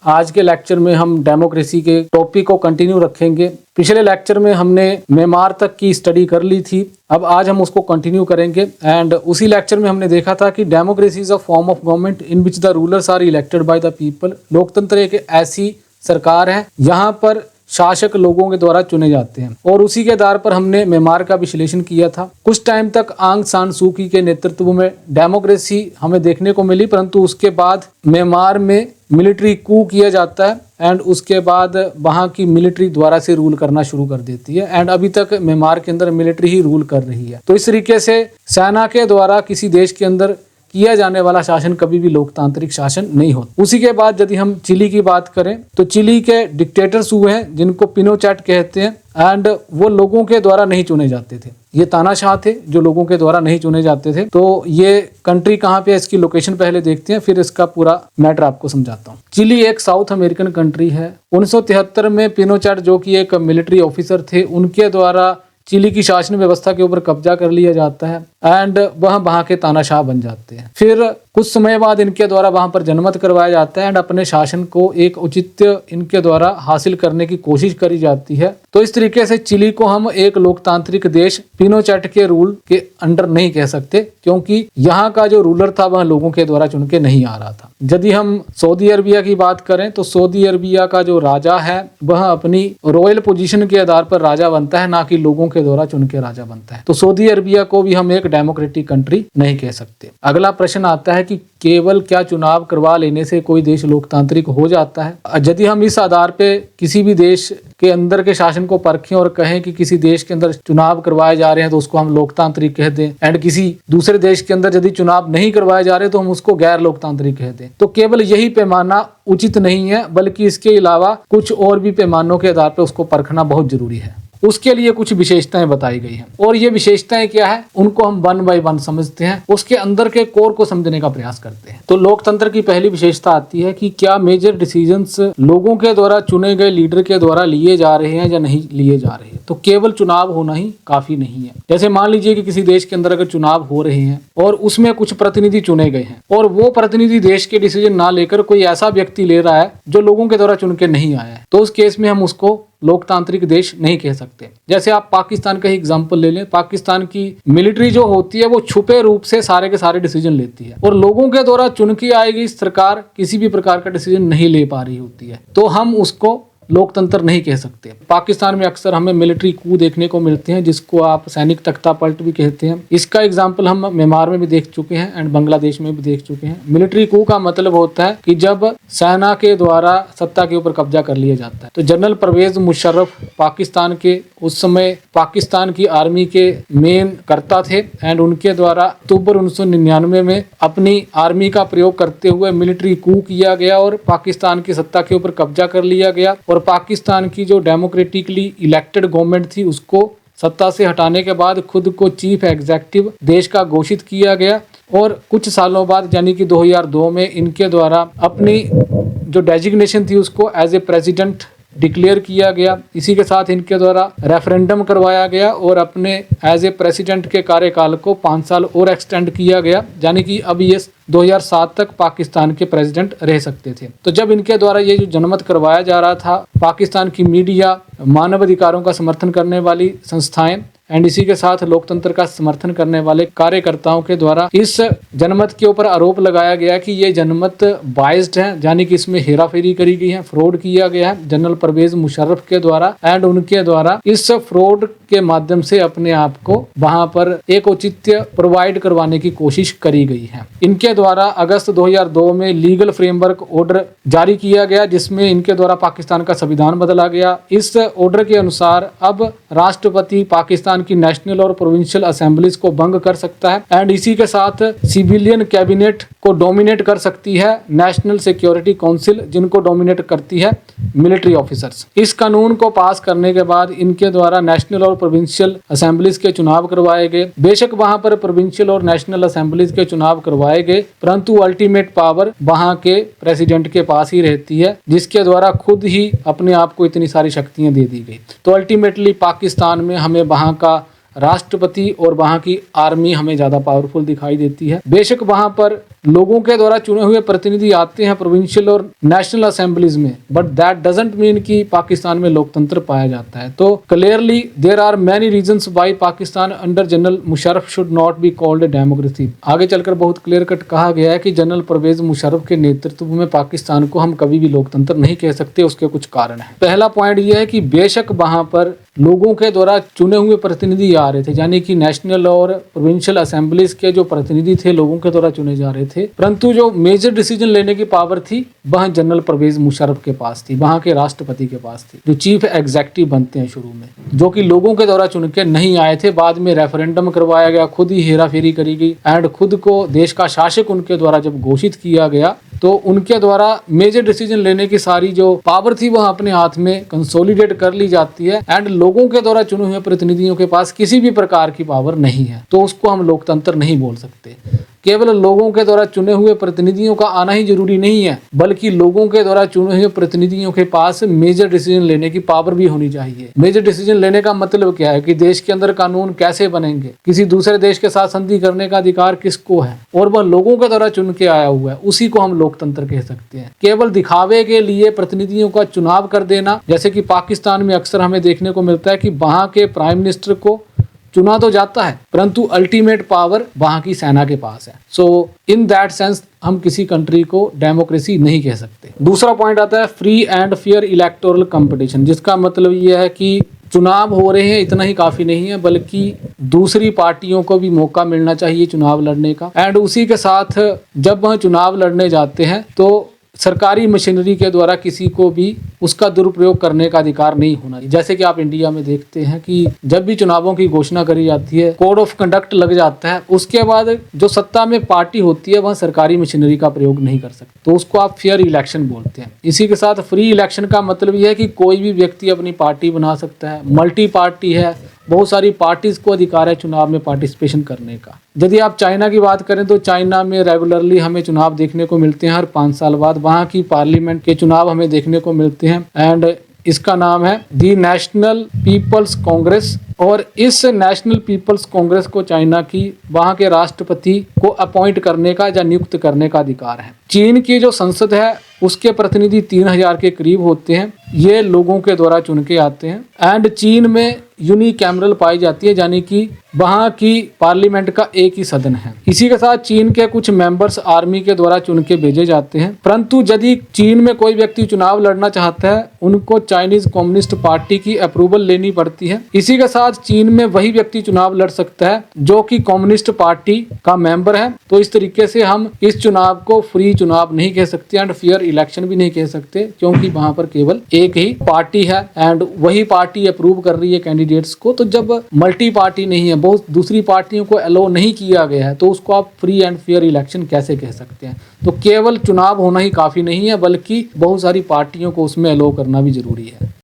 आज के लेक्चर में हम डेमोक्रेसी के टॉपिक को कंटिन्यू रखेंगे। पिछले लेक्चर में हमने म्यांमार तक की स्टडी कर ली थी, अब आज हम उसको कंटिन्यू करेंगे। एंड उसी लेक्चर में हमने देखा था कि democracy is a form of government in which the rulers are elected by the people. लोकतंत्र एक ऐसी सरकार है यहाँ पर शासक लोगों के द्वारा चुने जाते हैं, और उसी के आधार पर हमने म्यांमार का विश्लेषण किया था। कुछ टाइम तक आंग सान सू की के नेतृत्व में डेमोक्रेसी हमें देखने को मिली, परंतु उसके बाद म्यांमार में मिलिट्री कू किया जाता है एंड उसके बाद वहाँ की मिलिट्री द्वारा से रूल करना शुरू कर देती है। एंड अभी तक म्यांमार के अंदर मिलिट्री ही रूल कर रही है। तो इस तरीके से सेना के द्वारा किसी देश के अंदर किया जाने वाला शासन कभी भी लोकतांत्रिक शासन नहीं होता। उसी के बाद यदि हम चिली की बात करें तो चिली के डिक्टेटर्स हुए हैं जिनको पिनोचेट कहते हैं, एंड वो लोगों के द्वारा नहीं चुने जाते थे। ये तानाशाह थे जो लोगों के द्वारा नहीं चुने जाते थे। तो ये कंट्री कहाँ पे है, इसकी लोकेशन पहले देखते हैं, फिर इसका पूरा मैटर आपको समझाता हूँ। चिली एक साउथ अमेरिकन कंट्री है। 1973 में पिनोचेट जो कि एक मिलिट्री ऑफिसर थे, उनके द्वारा चिली की शासन व्यवस्था के ऊपर कब्जा कर लिया जाता है एंड वहाँ के तानाशाह बन जाते हैं। फिर कुछ समय बाद इनके द्वारा वहाँ पर जनमत करवाया जाता है एंड अपने शासन को एक औचित्य इनके द्वारा हासिल करने की कोशिश करी जाती है। तो इस तरीके से चिली को हम एक लोकतांत्रिक देश पिनोचेट के रूल के अंडर नहीं कह सकते, क्योंकि यहाँ का जो रूलर था वह लोगों के द्वारा चुन के नहीं आ रहा था। यदि हम सऊदी अरबिया की बात करें तो सऊदी अरबिया का जो राजा है वह अपनी रॉयल पोजीशन के आधार पर राजा बनता है, ना कि लोगों के द्वारा चुन के राजा बनता है। तो सऊदी अरबिया को भी हम एक डेमोक्रेटिक कंट्री नहीं कह सकते। अगला प्रश्न आता है कि केवल क्या चुनाव करवा लेने से कोई देश लोकतांत्रिक हो जाता है? यदि हम इस आधार पे किसी भी देश के अंदर के शासन को परखें और कहें कि किसी देश के अंदर चुनाव करवाए जा रहे हैं तो उसको हम लोकतांत्रिक कह दें, एंड किसी दूसरे देश के अंदर यदि चुनाव नहीं करवाए जा रहे तो हम उसको गैर लोकतांत्रिक कह दें, तो केवल यही पैमाना उचित नहीं है, बल्कि इसके अलावा कुछ और भी पैमानों के आधार पर उसको परखना बहुत जरूरी है। उसके लिए कुछ विशेषताएं बताई गई हैं, और ये विशेषताएं क्या है उनको हम वन बाय वन समझते हैं, उसके अंदर के कोर को समझने का प्रयास करते हैं। तो लोकतंत्र की पहली विशेषता आती है कि क्या मेजर डिसीजंस लोगों के द्वारा चुने गए लीडर के द्वारा लिए जा रहे हैं या नहीं लिए जा रहे हैं। तो केवल चुनाव होना ही काफी नहीं है। जैसे मान लीजिए कि किसी देश के अंदर अगर चुनाव हो रहे हैं और उसमें कुछ प्रतिनिधि चुने गए हैं, और वो प्रतिनिधि देश के डिसीजन ना लेकर कोई ऐसा व्यक्ति ले रहा है जो लोगों के द्वारा चुन के नहीं आया है, तो उस केस में हम उसको लोकतांत्रिक देश नहीं कह सकते। जैसे आप पाकिस्तान का ही एग्जांपल ले लें, पाकिस्तान की मिलिट्री जो होती है वो छुपे रूप से सारे के सारे डिसीजन लेती है, और लोगों के द्वारा चुन के आई गई सरकार किसी भी प्रकार का डिसीजन नहीं ले पा रही होती है, तो हम उसको लोकतंत्र नहीं कह सकते। पाकिस्तान में अक्सर हमें मिलिट्री कू देखने को मिलते हैं, जिसको आप सैनिक तख्ता पलट भी कहते हैं। इसका एग्जाम्पल हम म्यांमार में भी देख चुके हैं एंड बांग्लादेश में भी देख चुके हैं। मिलिट्री कू का मतलब होता है कि जब सेना के द्वारा सत्ता के ऊपर कब्जा कर लिया जाता है। तो जनरल परवेज मुशर्रफ पाकिस्तान के उस समय पाकिस्तान की आर्मी के मेन कर्ता थे, एंड उनके द्वारा अक्टूबर 1999 में अपनी आर्मी का प्रयोग करते हुए मिलिट्री कू किया गया और पाकिस्तान की सत्ता के ऊपर कब्जा कर लिया गया, और पाकिस्तान की जो डेमोक्रेटिकली इलेक्टेड गवर्नमेंट थी उसको सत्ता से हटाने के बाद खुद को चीफ एग्जीक्यूटिव देश का घोषित किया गया, और कुछ सालों बाद यानी कि 2002 में इनके द्वारा अपनी जो डेजिग्नेशन थी उसको एज ए प्रेसिडेंट डिक्लेयर किया गया। इसी के साथ इनके द्वारा रेफरेंडम करवाया गया और अपने एज ए प्रेसिडेंट के कार्यकाल को 5 साल और एक्सटेंड किया गया, यानी कि अब ये 2007 तक पाकिस्तान के प्रेसिडेंट रह सकते थे। तो जब इनके द्वारा ये जो जनमत करवाया जा रहा था, पाकिस्तान की मीडिया, मानव अधिकारों का समर्थन करने वाली संस्थाएं एंड इसी के साथ लोकतंत्र का समर्थन करने वाले कार्यकर्ताओं के द्वारा इस जनमत के ऊपर आरोप लगाया गया कि ये जनमत बाइस्ड है, यानी कि इसमें हेराफेरी करी गई है, फ्रॉड किया गया है जनरल परवेज मुशर्रफ के द्वारा, एंड उनके द्वारा इस फ्रॉड के माध्यम से अपने आप को वहां पर एक औचित्य प्रोवाइड करवाने की कोशिश करी गई है। इनके द्वारा अगस्त 2002 में लीगल फ्रेमवर्क ऑर्डर जारी किया गया, जिसमें इनके द्वारा पाकिस्तान का संविधान बदला गया। इस ऑर्डर के अनुसार अब राष्ट्रपति पाकिस्तान की नेशनल और प्रोविंशियल असेंबलीज को भंग कर सकता है, एंड इसी के साथ सिविलियन कैबिनेट को डोमिनेट कर सकती है नेशनल सिक्योरिटी काउंसिल, जिनको डोमिनेट करती है मिलिट्री ऑफिसर्स। इस कानून को पास करने के बाद इनके द्वारा नेशनल और प्रोविंशियल असेंबलीज के चुनाव करवाए गए। बेशक वहां पर प्रोविंशियल और नेशनल असेंबलीज के चुनाव करवाए गए, परंतु अल्टीमेट पावर वहां के प्रेसिडेंट के पास ही रहती है, जिसके द्वारा खुद ही अपने आप को इतनी सारी शक्तियां दे दी गई। तो अल्टीमेटली पाकिस्तान में हमें वहां का राष्ट्रपति और वहाँ की आर्मी हमें ज्यादा पावरफुल दिखाई देती है। बेशक वहाँ पर लोगों के द्वारा चुने हुए प्रतिनिधि आते हैं प्रोविंशियल और नेशनल असेंबलीज में, बट दैट डजंट मीन कि पाकिस्तान में लोकतंत्र पाया जाता है। तो clearly there are many reasons why Pakistan under general Musharraf should not be called a democracy. आगे चलकर बहुत क्लियर कट कहा गया है कि जनरल परवेज मुशर्रफ के नेतृत्व में पाकिस्तान को हम कभी भी लोकतंत्र नहीं कह सकते। उसके कुछ कारण है। पहला पॉइंट यह है कि बेशक वहां पर लोगों के द्वारा चुने हुए प्रतिनिधि आ रहे थे, यानी कि नेशनल और प्रोविंशियल असेंबलीज के जो प्रतिनिधि थे लोगों के द्वारा चुने जा रहे थे, परंतु जो मेजर डिसीजन लेने की पावर थी वह जनरल परवेज मुशर्रफ के पास थी, वहां के राष्ट्रपति के पास थी, जो चीफ एग्जीक्यूटिव बनते हैं शुरू में, जो कि लोगों के द्वारा चुन के नहीं आए थे। बाद में रेफरेंडम करवाया गया, खुद ही हेरा फेरी करी गई एंड खुद को देश का शासक उनके द्वारा जब घोषित किया गया तो उनके द्वारा मेजर डिसीजन लेने की सारी जो पावर थी वह अपने हाथ में कंसोलिडेट कर ली जाती है एंड लोगों के द्वारा चुने हुए प्रतिनिधियों के पास किसी भी प्रकार की पावर नहीं है, तो उसको हम लोकतंत्र नहीं बोल सकते। केवल लोगों के द्वारा चुने हुए प्रतिनिधियों का आना ही जरूरी नहीं है, बल्कि लोगों के द्वारा चुने हुए प्रतिनिधियों के पास मेजर डिसीजन लेने की पावर भी होनी चाहिए। मेजर डिसीजन लेने का मतलब क्या है कि देश के अंदर कानून कैसे बनेंगे, किसी दूसरे देश के साथ संधि करने का अधिकार किसको है, और वह लोगों के द्वारा चुन के आया हुआ है, उसी को हम लोकतंत्र कह सकते हैं। केवल दिखावे के लिए प्रतिनिधियों का चुनाव कर देना, जैसे कि पाकिस्तान में अक्सर हमें देखने को मिलता है कि वहां के प्राइम मिनिस्टर को चुना तो जाता है परंतु अल्टीमेट पावर वहां की सेना के पास है। सो इन दैट सेंस हम किसी कंट्री को डेमोक्रेसी नहीं कह सकते। दूसरा पॉइंट आता है free and fair electoral competition, जिसका मतलब यह है कि चुनाव हो रहे हैं इतना ही काफी नहीं है, बल्कि दूसरी पार्टियों को भी मौका मिलना चाहिए चुनाव लड़ने का। एंड उसी के साथ जब वह चुनाव लड़ने जाते हैं तो सरकारी मशीनरी के द्वारा किसी को भी उसका दुरुपयोग करने का अधिकार नहीं होना। जैसे कि आप इंडिया में देखते हैं कि जब भी चुनावों की घोषणा करी जाती है, कोड ऑफ कंडक्ट लग जाता है, उसके बाद जो सत्ता में पार्टी होती है वह सरकारी मशीनरी का प्रयोग नहीं कर सकती, तो उसको आप फेयर इलेक्शन बोलते हैं। इसी के साथ फ्री इलेक्शन का मतलब यह है कि कोई भी व्यक्ति अपनी पार्टी बना सकता है, मल्टी पार्टी है, बहुत सारी पार्टीज को अधिकार है चुनाव में पार्टिसिपेशन करने का। यदि आप चाइना की बात करें तो चाइना में रेगुलरली हमें चुनाव देखने को मिलते हैं, हर 5 साल बाद वहाँ की पार्लियामेंट के चुनाव हमें देखने को मिलते हैं एंड इसका नाम है दी नेशनल पीपल्स कांग्रेस। और इस नेशनल पीपल्स कांग्रेस को चाइना की वहाँ के राष्ट्रपति को अपॉइंट करने का या नियुक्त करने का अधिकार है। चीन की जो संसद है उसके प्रतिनिधि 3000 के करीब होते हैं, ये लोगों के द्वारा चुन के आते हैं एंड चीन में यूनिकैमरल पाई जाती है, यानी कि वहाँ की पार्लियामेंट का एक ही सदन है। इसी के साथ चीन के कुछ मेंबर्स आर्मी के द्वारा चुन के भेजे जाते हैं, परंतु यदि चीन में कोई व्यक्ति चुनाव लड़ना चाहता है उनको चाइनीज कम्युनिस्ट पार्टी की अप्रूवल लेनी पड़ती है। इसी के साथ चीन में वही व्यक्ति चुनाव लड़ सकता है जो कि कम्युनिस्ट पार्टी का मेंबर है। तो इस तरीके से हम इस चुनाव को फ्री चुनाव नहीं कह सकते एंड फेयर इलेक्शन भी नहीं कह सकते, क्योंकि वहां पर केवल एक ही पार्टी है एंड वही पार्टी अप्रूव कर रही है कैंडिडेट्स को। तो जब मल्टी पार्टी नहीं है, बहुत दूसरी पार्टियों को अलो नहीं किया गया है, तो उसको आप फ्री एंड फेयर इलेक्शन कैसे कह सकते हैं। तो केवल चुनाव होना ही काफी नहीं है, बल्कि बहुत सारी पार्टियों को उसमें अलो करना भी जरूरी है।